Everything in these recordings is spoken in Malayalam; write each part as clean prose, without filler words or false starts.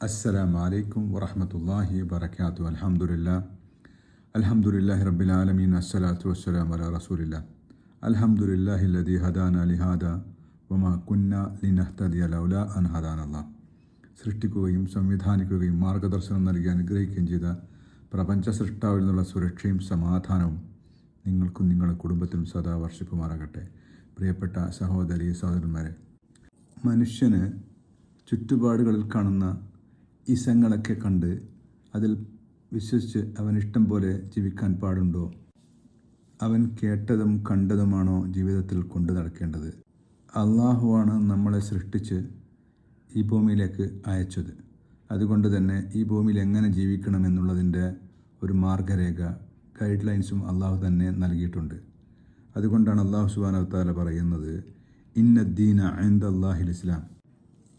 അസ്സലാമു അലൈക്കും വറഹ്മത്തുള്ളാഹി വബറകാതുഹു. അൽഹംദുലില്ലാഹി റബ്ബിൽ ആലമീൻ. അസ്സലാത്തു വസ്സലാമു അലാ റസൂലില്ലാ. അൽഹംദുലില്ലാഹില്ലദീ ഹദാനാ ലിഹാദാ വമാ കുന്നാ ലിനഹ്തദിയ ലൗലാ അൻ ഹദാനല്ലാഹ്. സൃഷ്ടിക്കുകയും സംവിധാനിക്കുകയും മാർഗദർശനം നൽകി അനുഗ്രഹിക്കുകയും ചെയ്ത പ്രപഞ്ച സൃഷ്ടാവിൽ നിന്നുള്ള സുരക്ഷയും സമാധാനവും നിങ്ങൾക്കും നിങ്ങളുടെ കുടുംബത്തിനും സദാ വർഷിക്കുമാറാകട്ടെ. പ്രിയപ്പെട്ട സഹോദരീ സഹോദരന്മാരെ, മനുഷ്യന് ചുറ്റുപാടുകളിൽ കാണുന്ന ഇസങ്ങളൊക്കെ കണ്ട് അതിൽ വിശ്വസിച്ച് അവനിഷ്ടം പോലെ ജീവിക്കാൻ പാടുണ്ടോ? അവൻ കേട്ടതും കണ്ടതുമാണോ ജീവിതത്തിൽ കൊണ്ടു നടക്കേണ്ടത്? അള്ളാഹുവാണ് നമ്മളെ സൃഷ്ടിച്ച് ഈ ഭൂമിയിലേക്ക് അയച്ചത്. അതുകൊണ്ട് തന്നെ ഈ ഭൂമിയിൽ എങ്ങനെ ജീവിക്കണമെന്നുള്ളതിൻ്റെ ഒരു മാർഗരേഖ, ഗൈഡ് ലൈൻസും അള്ളാഹു തന്നെ നൽകിയിട്ടുണ്ട്. അതുകൊണ്ടാണ് അള്ളാഹു സുബ്ഹാനഹു വ തആല പറയുന്നത്, ഇന്നദ്ദീന ഇൻദല്ലാഹിൽ ഇസ്ലാം.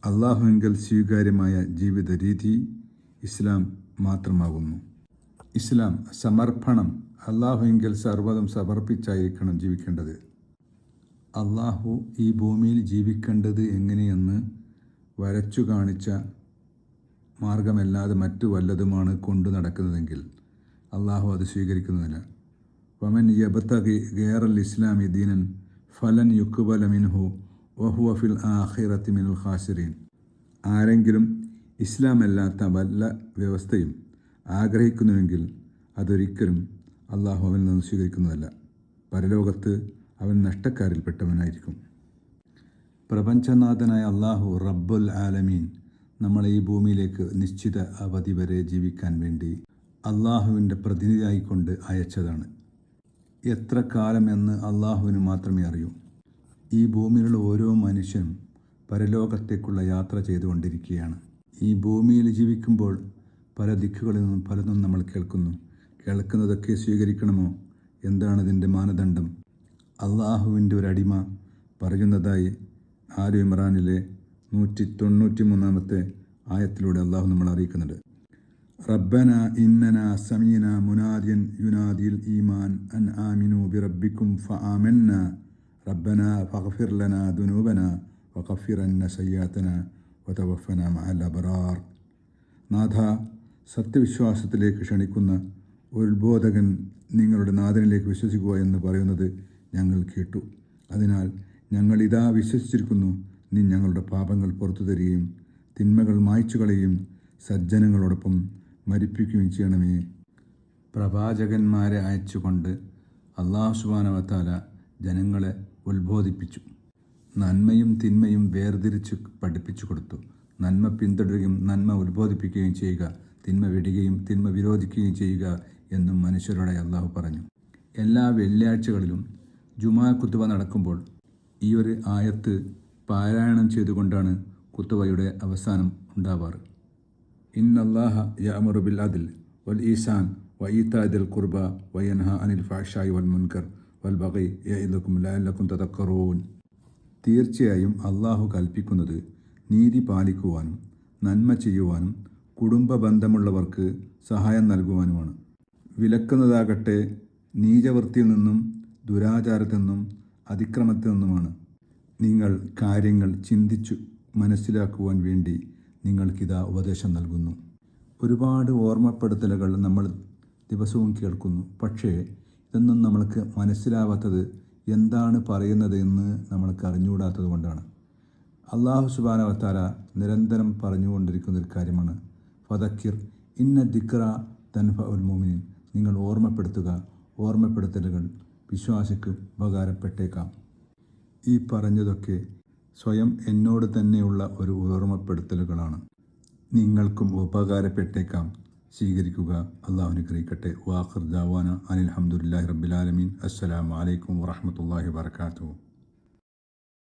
അള്ളാഹുവിങ്കൽ സ്വീകാര്യമായ ജീവിത രീതി ഇസ്ലാം മാത്രമാകുന്നു. ഇസ്ലാം സമർപ്പണം. അള്ളാഹുവിങ്കൽ സർവ്വതും സമർപ്പിച്ചായിരിക്കണം ജീവിക്കേണ്ടത്. അള്ളാഹു ഈ ഭൂമിയിൽ ജീവിക്കേണ്ടത് എങ്ങനെയെന്ന് വരച്ചു കാണിച്ച മാർഗമല്ലാതെ മറ്റു വല്ലതുമാണ് കൊണ്ടു നടക്കുന്നതെങ്കിൽ അള്ളാഹു അത് സ്വീകരിക്കുന്നതിന് വമൻ യബ്തഗി ഗൈറൽ ഇസ്ലാമി ദീനൻ ഫലൻ യുഖ്ബല മിൻഹു വഹുവ ഫിൽ ആഖിറതി മിനൽ ഖാസിരീൻ. ആരെങ്കിലും ഇസ്ലാമല്ലാത്ത വല്ല വ്യവസ്ഥയും ആഗ്രഹിക്കുന്നുവെങ്കിൽ അതൊരിക്കലും അള്ളാഹു അവനിൽ നിന്ന് സ്വീകരിക്കുന്നതല്ല. പരലോകത്ത് അവൻ നഷ്ടക്കാരിൽപ്പെട്ടവനായിരിക്കും. പ്രപഞ്ചനാഥനായ അള്ളാഹു റബ്ബുൽ ആലമീൻ നമ്മളെ ഈ ഭൂമിയിലേക്ക് നിശ്ചിത അവധി വരെ ജീവിക്കാൻ വേണ്ടി അള്ളാഹുവിൻ്റെ പ്രതിനിധിയായിക്കൊണ്ട് അയച്ചതാണ്. എത്ര കാലം എന്ന് അള്ളാഹുവിന് മാത്രമേ അറിയൂ. ഈ ഭൂമിയിലുള്ള ഓരോ മനുഷ്യനും പരലോകത്തേക്കുള്ള യാത്ര ചെയ്തുകൊണ്ടിരിക്കുകയാണ്. ഈ ഭൂമിയിൽ ജീവിക്കുമ്പോൾ പല ദിക്കുകളിൽ നിന്നും പലതും നമ്മൾ കേൾക്കുന്നതൊക്കെ സ്വീകരിക്കണമോ? എന്താണ് ഇതിൻ്റെ മാനദണ്ഡം? അള്ളാഹുവിൻ്റെ ഒരു അടിമ പറയുന്നതായി ആലു ഇമ്രാനിലെ 193 ആയത്തിലൂടെ അള്ളാഹു നമ്മൾ അറിയിക്കുന്നുണ്ട്. റബ്ബന ഇന്നന സമീന മുനാദിയൻ യുനാദിൽ ഈമാൻ അൻ ആമിനു ബിറബ്ബിക്കും ഫആമന്ന റബ്ബന ഫഗ്ഫിർ ലനാ ദുനൂബന വകഫിർ അന്ന സയ്യാത്തന വതവഫന മഅൽ അബ്റാർ. നാഥ, സത്യവിശ്വാസത്തിലേക്ക് ക്ഷണിക്കുന്ന ഒരു ഉത്ബോധകൻ നിങ്ങളുടെ നാഥനിലേക്ക് വിശ്വസിക്കുക എന്ന് പറയുന്നത് ഞങ്ങൾ കേട്ടു. അതിനാൽ ഞങ്ങൾ ഇതാ വിശ്വസിച്ചിരിക്കുന്നു. നീ ഞങ്ങളുടെ പാപങ്ങൾ പുറത്തു തരികയും തിന്മകൾ മായ്ച്ചു കളയുകയും സജ്ജനങ്ങളോടൊപ്പം മരിപ്പിക്കുകയും ചെയ്യണമേ. പ്രവാചകന്മാരെ അയച്ചുകൊണ്ട് അല്ലാഹു സുബ്ഹാനഹു വ തആല ജനങ്ങളെ ഉത്ബോധിപ്പിച്ചു. നന്മയും തിന്മയും വേർതിരിച്ച് പഠിപ്പിച്ചു കൊടുത്തു. നന്മ പിന്തുടരുകയും നന്മ ഉത്ബോധിപ്പിക്കുകയും ചെയ്യുക, തിന്മ വിടുകയും തിന്മ വിരോധിക്കുകയും ചെയ്യുക എന്നും മനുഷ്യരോടെ അള്ളാഹു പറഞ്ഞു. എല്ലാ വെള്ളിയാഴ്ചകളിലും ജുമാ കുത്തുബ നടക്കുമ്പോൾ ഈ ഒരു ആയത്ത് പാരായണം ചെയ്തുകൊണ്ടാണ് കുത്തുബയുടെ അവസാനം ഉണ്ടാവാറ്. ഇന്നല്ലാഹ യഅ്മുറു ബിൽ അദ്ൽ വൽ ഈസാൻ വ ഈതാഇ ദിൽ ഖുർബ വ യൻഹാ അനിൽ ഫഹ്ശാഇ വൽ മുൻകർ വൽ ബഗി യഇദുക്കും ലഅല്ലക്കും തദക്കറൂൻ. തീർച്ചയായും അള്ളാഹു കൽപ്പിക്കുന്നത് നീതി പാലിക്കുവാനും നന്മ ചെയ്യുവാനും കുടുംബ ബന്ധമുള്ളവർക്ക് സഹായം നൽകുവാനുമാണ്. വിലക്കുന്നതാകട്ടെ നീചവൃത്തിയിൽ നിന്നും ദുരാചാരത്തിൽ നിന്നും അതിക്രമത്തിൽ നിന്നുമാണ്. നിങ്ങൾ കാര്യങ്ങൾ ചിന്തിച്ചു മനസ്സിലാക്കുവാൻ വേണ്ടി നിങ്ങൾക്കിതാ ഉപദേശം നൽകുന്നു. ഒരുപാട് ഓർമ്മപ്പെടുത്തലുകൾ നമ്മൾ ദിവസവും കേൾക്കുന്നു. പക്ഷേ ഇതൊന്നും നമ്മൾക്ക് മനസ്സിലാവാത്തത് എന്താണ് പറയുന്നത് എന്ന് നമ്മൾക്ക് അറിഞ്ഞുകൂടാത്തത് കൊണ്ടാണ്. അല്ലാഹു സുബ്ഹാനഹു വ തആല നിരന്തരം പറഞ്ഞുകൊണ്ടിരിക്കുന്ന ഒരു കാര്യമാണ്, ഫദക്കിർ ഇന്ന ദിക്റ തൻഫഉൽ മുഅ്മിനീൻ. നിങ്ങൾ ഓർമ്മപ്പെടുത്തുക. ഓർമ്മപ്പെടുത്തലുകൾ വിശ്വാസിക്ക് ഉപകാരപ്പെട്ടേക്കാം. ഈ പറഞ്ഞതൊക്കെ സ്വയം എന്നോട് തന്നെയുള്ള ഒരു ഓർമ്മപ്പെടുത്തലുകളാണ്. നിങ്ങൾക്കും ഉപകാരപ്പെട്ടേക്കാം. സ്വീകരിക്കുക. അള്ളാഹു അനുഗ്രഹിക്കട്ടെ. വാഖിർ ദഅവാന അനിൽ ഹംദുലില്ലാഹി റബ്ബിൽ ആലമീൻ. അസ്സലാമു അലൈക്കും വറഹ്മത്തുള്ളാഹി വബറകാതുഹു.